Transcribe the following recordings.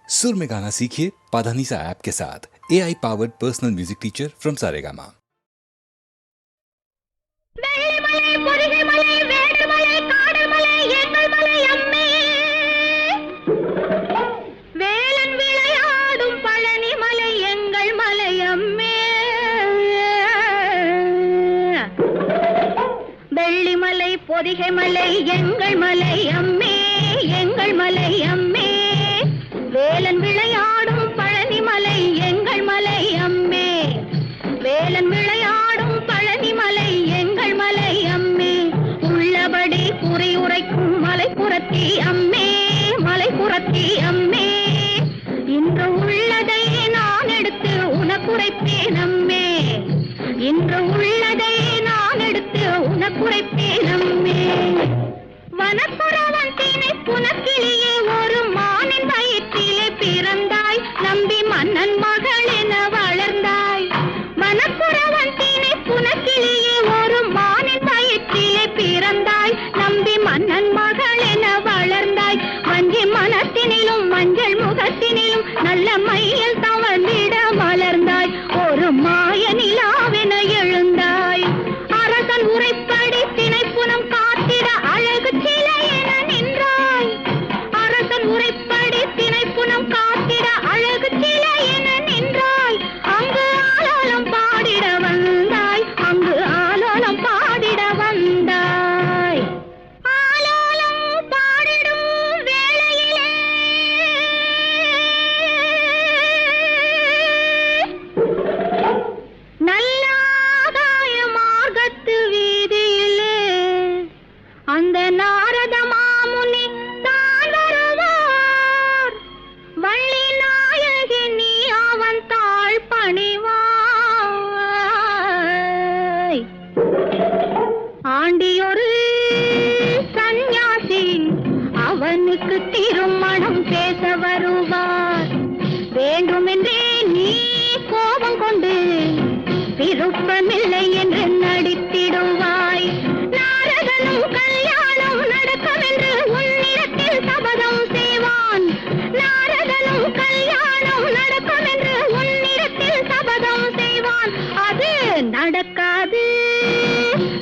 सुर में गाना सीखिए पाधानीसा ऐप के साथ। AI powered personal music teacher from Saregama. Pothigai மலை எங்கள் மலை அம்மே, எங்கள் மலை அம்மே. வேலன் விளையாடும் பழனி மலை எங்கள் மலை அம்மே, வேலன் விளையாடும் பழனி மலை எங்கள் மலை அம்மே. உள்ளபடி குறி உரைக்கும் மலைப்புறத்தி அம்மே, மலைப்புறத்தி அம்மே. இன்று உள்ளதை நான் எடுத்து உனக்குரைப்பேன் அம்மே, இன்று உள்ளதை நான் எடுத்து உனக்குரைப்பேன் அம்மே. வனப்புறவன் தினை புனக்கிளியே ஒரு மானின் வயிற்றிலே பிறந்தாய், நம்பி மன்னன் மகள் என வளர்ந்தாய். வனப்புறவன் தினை புனக்கிளியே ஒரு மானின் வயிற்றிலே பிறந்தாய், நம்பி மன்னன் மகள் என வளர்ந்தாய். வஞ்சி மனத்தினிலும் மஞ்சள் முகத்தினிலும் நல்ல மையில் தவழ்ந்திட மலர்ந்தாய். ஒரு மாய நிலாவென எழுந்தாய். அரசன் உரைப்படி திணைப்புனம் காத்திட அழகு சிலை என நின்றாய். அரசன் உரைப்படி திணைப்புனம் காத்திட அழகு சிலை என நின்றாய். அங்கு ஆலோலம் பாடிட வந்தாய், அங்கு ஆலோலம் பாடிட வந்தாய். ஆலோலம் பாடிடும் வேளையிலே நல்லாதாய மார்க்கத்து வீதியிலே அந்த நாரத மாமுனி தான் வருவார். வள்ளி நாயகி நீ அவன் தாழ் பணிவாய். ஆண்டியொரு சந்நியாசி அவனுக்கு திருமணம் பேச வருவார். வேண்டுமென்றே நீ கோபம் கொண்டு விருப்பமில்லை என்று நடித்திடுவாய். நாரதனும் கல்யாணம் நடக்கவென்று உன்னிடத்தில் சபதம் செய்வான். நாரதனும் கல்யாணம் நடக்கவென்று உன்னிடத்தில் சபதம் செய்வான். அது நடக்காது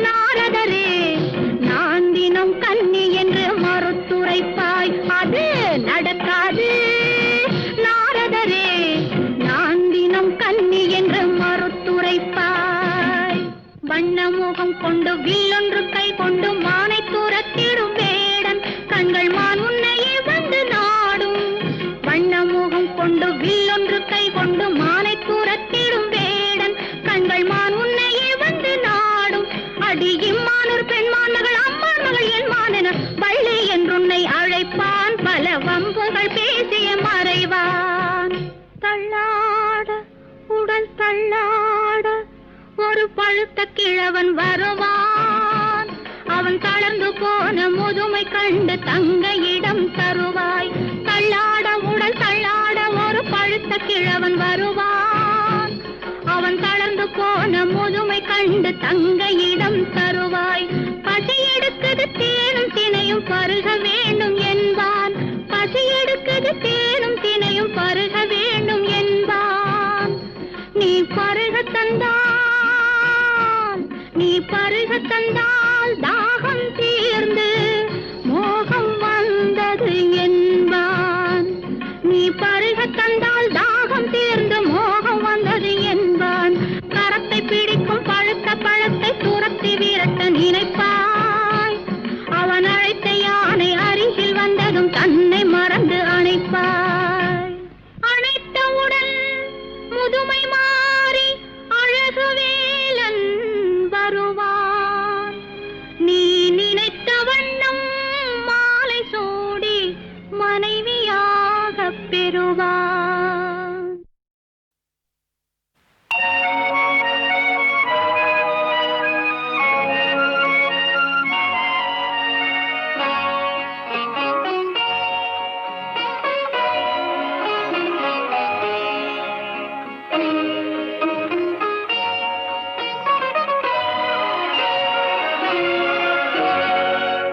நாரதரே, நான் தினம் கன்னி என்று மறுத்துரைப்பாய். அது நடக்காது நாரதரே, நான் தினம் கன்னி என்று மறுத்துரைப்பாய். வண்ணமுகம் கொண்டு வில்லொன்று கை கொண்டு மானை துரத்திடும் வேடன் கண்கள் மான் உன்னையே வந்து நாடும். வண்ணமுகம் கொண்டு வில்லொன்று கை கொண்டு மானை துரத்திடும் வேடன் கண்கள் மான் உன்னையே வந்து நாடும். அடி இம்மானொரு பெண்மான் மகள் அம்மான் மகள் என் மானென வள்ளி என்றுன்னை அழைப்பான். பல வம்புகள் பேசிய மறைவான். தள்ளாட உடல் தள்ளாட ஒரு பழுத்த கிழவன் வருவான். அவன் தளர்ந்து போன முதுமை கண்டு தங்கையிடம் தருவாய். தள்ளாட உடல் தள்ளாட ஒரு பழுத்த கிழவன் வருவான். அவன் தளர்ந்து போன முதுமை கண்டு தங்கையிடம் தருவாய். பசி எடுக்குது தேனும் தினையும் பருக வேண்டும் என்பான். பசி எடுக்குது தேனும் தினையும் பருக வேண்டும் என்பான். நீ பருக தந்தால், நீ பருக தந்தால் தாகம் தீர்ந்து மோகம் வந்தது என்பான். நீ பருக தந்தால் தாகம் தீர்ந்து மோகம் வந்தது என்பான். கரத்தை பிடிக்கும் பழுத்த பழத்தை துரத்தி விரட்ட நினைப்பாய். அவன் அழைத்த யானை அருகில் வந்ததும் தன்னை மறந்து அணைப்பாய். அணைத்தவுடன் முதுமை மாறி அழகு வேலன் வருவான். நீ நினைத்த வண்ணம் மாலை சூடி மனைவியாக பெறுவான்.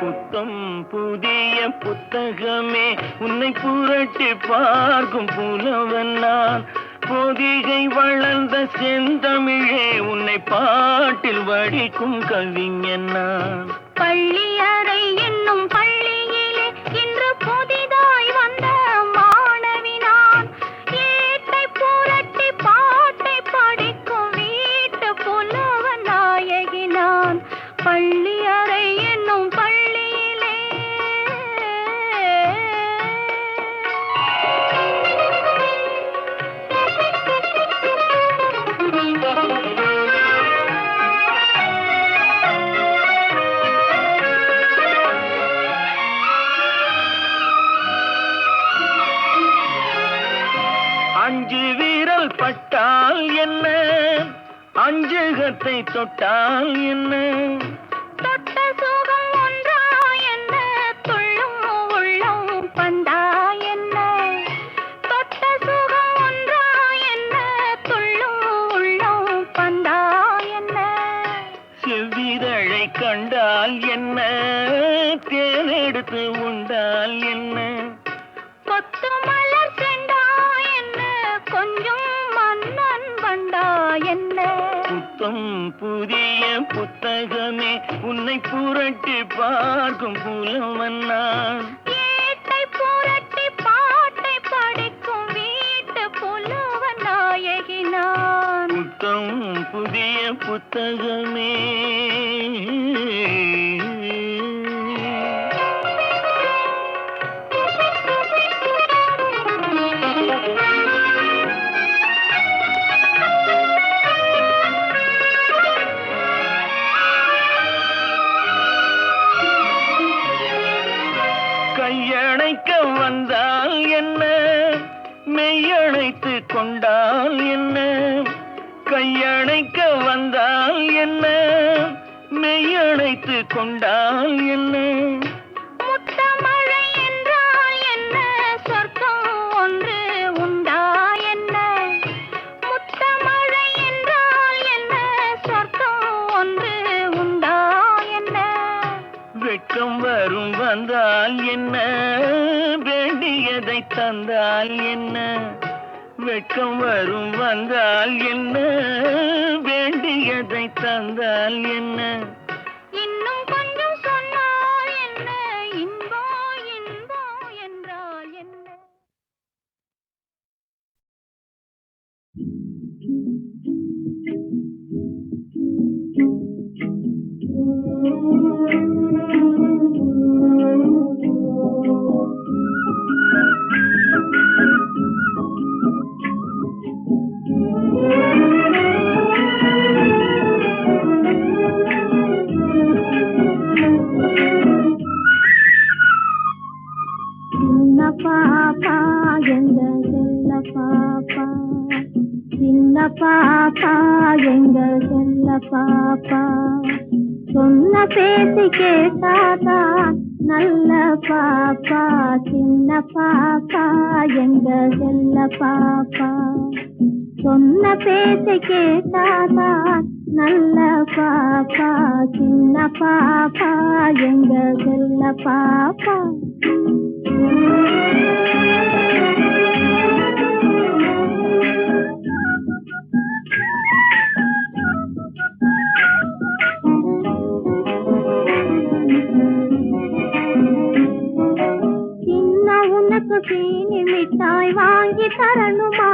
புத்தம் புதிய புத்தகமே உன்னை புரட்டி பார்க்கும் புலவன் நான். பொதிகை வளர்ந்த செந்தமிழே உன்னை பாட்டில் வடிக்கும் கவிஞன் நான். பள்ளியறை என்னும் பள்ளியிலே இன்று புதிதாய் வந்த மாணவி நான். ஏட்டை புரட்டி பாட்டை படிக்கும் வீட்டு புலவ நாயகி நான். பள்ளியறை என்னும் பள்ளியிலே அஞ்சு வீரல் பட்டால் என்ன, அஞ்சுகத்தை தொட்டால் என்ன, தொட்ட சுகம் ஒன்றா என்ன, துள்ளும் உள்ளம் பந்தா என்ன. தொட்ட சுகம் ஒன்றா என்ன, துள்ளும் உள்ளம் பந்தா என்ன. செவ்விதழை கண்டால் என்ன, தேனெடுத்து உண்டால் என்ன, கொத்து மலர் செண்டா என்ன, கொஞ்சம் மன்னன் வண்டா என்ன. புத்தம் புதிய புத்தகமே உன்னை புரட்டி பார்க்கும் புலவன் நான். ஏட்டை புரட்டி பாட்டை படிக்கும் வீட்டு புலவ நாயகி நான். புத்தம் புதிய புத்தகமே. கையணைக்க வந்தால் என்ன, மெய்யணைத்து கொண்டால் என்ன, கையணைக்க வந்தால் என்ன, மெய்யணைத்து கொண்டால் என்ன, முத்தமழை என்றால் என்ன, சொர்க்கம் ஒன்று உண்டா என்ன. முத்தமழை என்றால் என்ன, சொர்க்கம் ஒன்று உண்டா என்ன. வெட்கம் வரும் வந்தால் என்ன, வேண்டியதை தந்தால் என்ன, வெட்கம் வரும் வந்தால் என்ன, வேண்டியதை தந்தால் என்ன, இன்னும் கொஞ்சம் சொன்னால் என்ன, இன்பம் இன்பம் என்றால் என்ன. சின்ன பாப்பா எங்க செல்ல பாப்பா, சின்ன பாப்பா எங்க செல்ல பாப்பா. சொன்ன பேசி கேட்டாதா நல்ல பாப்பா, சின்ன பாப்பா எங்க செல்ல பாப்பா. சொன்ன பேசி கேட்டாதா நல்ல பாப்பா, சின்ன பாப்பா எங்க செல்ல பாப்பா. சின்ன உனக்கு சீனி மிட்டாய் வாங்கி தரணுமா,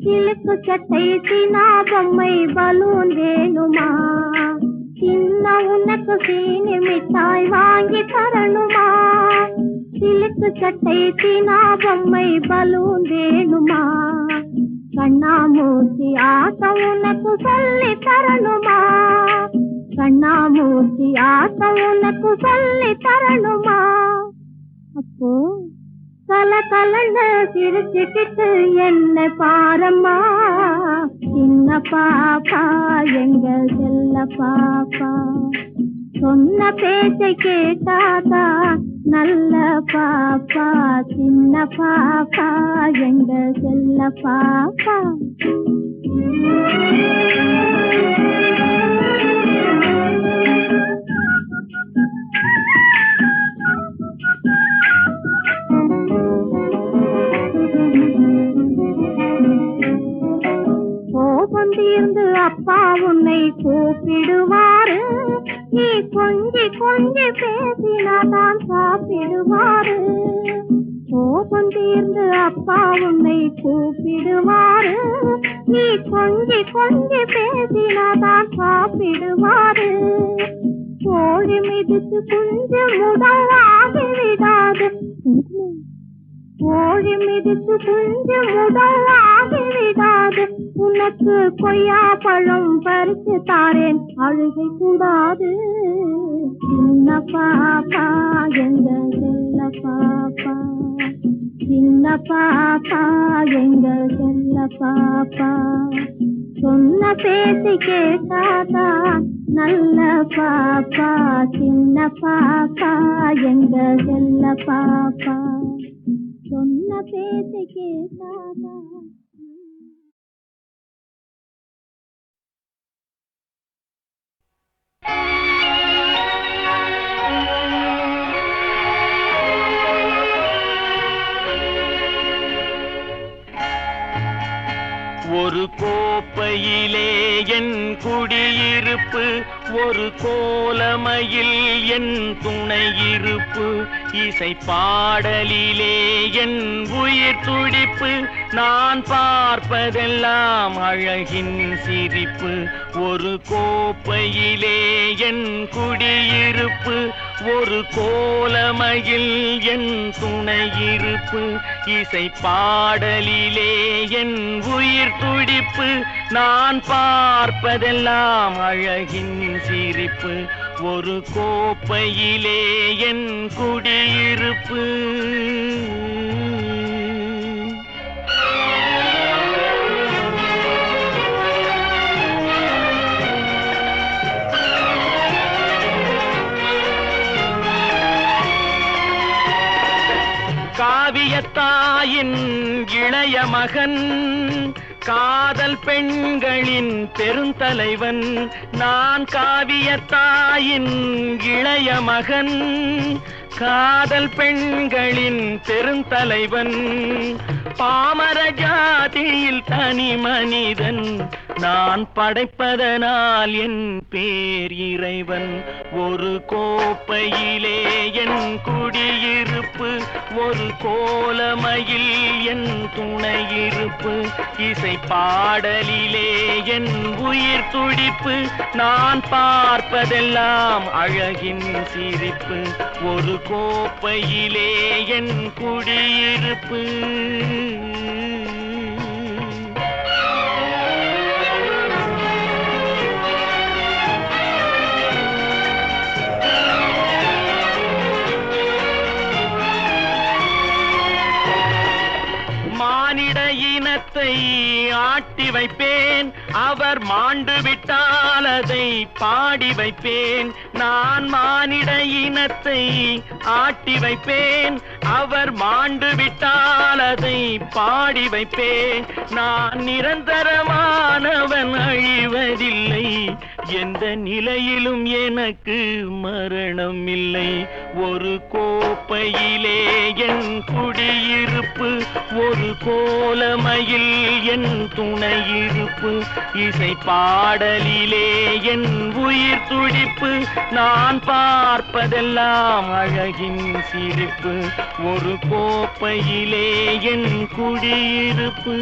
சிலுக்கு சட்டை சீனா பொம்மை பலூன் வேணுமா. சின்ன உனக்கு சீனி மிட்டாய் வாங்கி தரணுமா, சிலுக்கு சட்டை சீனா பொம்மை பலூன் வேணுமா. கண்ணாமூர்த்தி ஆட்டம் உனக்கு சொல்லி தரணுமா, கண்ணாமூர்த்தி ஆட்டம் உனக்கு சொல்லி தரணுமா. அப்போ கல கலன்னு சிரிச்சுக்கிட்டு என்ன பாரம்மா, சின்ன பாப்பா எங்க செல்ல பாப்பா. சொன்ன பேச்சை கேட்டாதா நல்ல பாப்பா, சின்ன பாப்பா எங்க செல்ல பாப்பா. கோபம் தீர்ந்து அப்பா உன்னை கூப்பிடுவாரு. நீ கொஞ்சி கொஞ்சி பேசினாதான் சாப்பிடுவாரு. கோபம் தீர்ந்து அப்பா உன்னை கூப்பிடுவாரு. நீ கொஞ்சி கொஞ்சி பேசினாதான் சாப்பிடுவாரு. கோழி மிதித்து குஞ்சு முடவாகி விடாது. கோழி மிதித்து குஞ்சு முடவாகி விடாது. உனக்கு கொய்யா பழம் பறித்து தாரேன், அழுகை கூடாது. சின்ன பாப்பா எங்க செல்ல பாப்பா, சின்ன பாப்பா எங்க செல்ல பாப்பா. சொன்ன பேசி கேட்டாதா நல்ல பாப்பா. சின்ன பாப்பா எங்க செல்ல பாப்பா, சொன்ன பேசி கேட்டாதா. ஒரு கோப்பையிலே என் குடியிருப்பு, ஒரு கோலமையில் என் துணையிருப்பு. இசை பாடலிலே என் உயிர் துடிப்பு, நான் பார்ப்பதெல்லாம் அழகின் சிரிப்பு. ஒரு கோப்பையிலே என் குடியிருப்பு, ஒரு கோலமையில் என் துணையிருப்பு. இசை பாடலிலே என் உயிர் துடிப்பு, நான் பார்ப்பதெல்லாம் அழகின் சிரிப்பு. ஒரு கோப்பையிலே என் குடியிருப்பு. காவியத்தாயின் இளைய மகன், காதல் பெண்களின் பெருந்தலைவன். நான் காவியத்தாயின் இளைய மகன், காதல் பெண்களின் பெருந்தலைவன். பாமர ஜாதியில் தனி மனிதன், நான் படைப்பதனால் என் பேர் இறைவன். ஒரு கோப்பையிலே என் குடியிருப்பு, ஒரு கோலமையில் என் துணையிருப்பு. இசை பாடலிலே என் உயிர் துடிப்பு, நான் பார்ப்பதெல்லாம் அழகின் சிரிப்பு. ஒரு கோப்பையிலே என் குடியிருப்பு. மானிட இனத்தை ஆட்டி வைப்பேன், அவர் மாண்டு விட்டால் அதை பாடி வைப்பேன். நான் மானிட இனத்தை ஆட்டி வைப்பேன், அவர் மாண்டு விட்டால் அதை பாடி வைப்பேன். நான் நிரந்தரமானவன், அழிவதில்லை. எந்த நிலையிலும் எனக்கு மரணம் இல்லை. ஒரு கோப்பையிலே என் குடியிருப்பு, ஒரு கோலமையில் என் துணையிருப்பு. இசை பாடலிலே என் உயிர் துடிப்பு, நான் பார்ப்பதெல்லாம் அழகின் சிரிப்பு. ஒரு கோப்பையிலே என் குடியிருப்பு.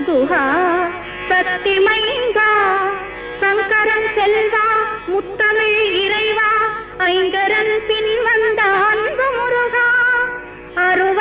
குஹா சக்தி மைங்கா சங்கரன் செல்வா முத்தமிழ் இறைவா ஐங்கரன் பின் வந்த அன்பு முருகா அருள்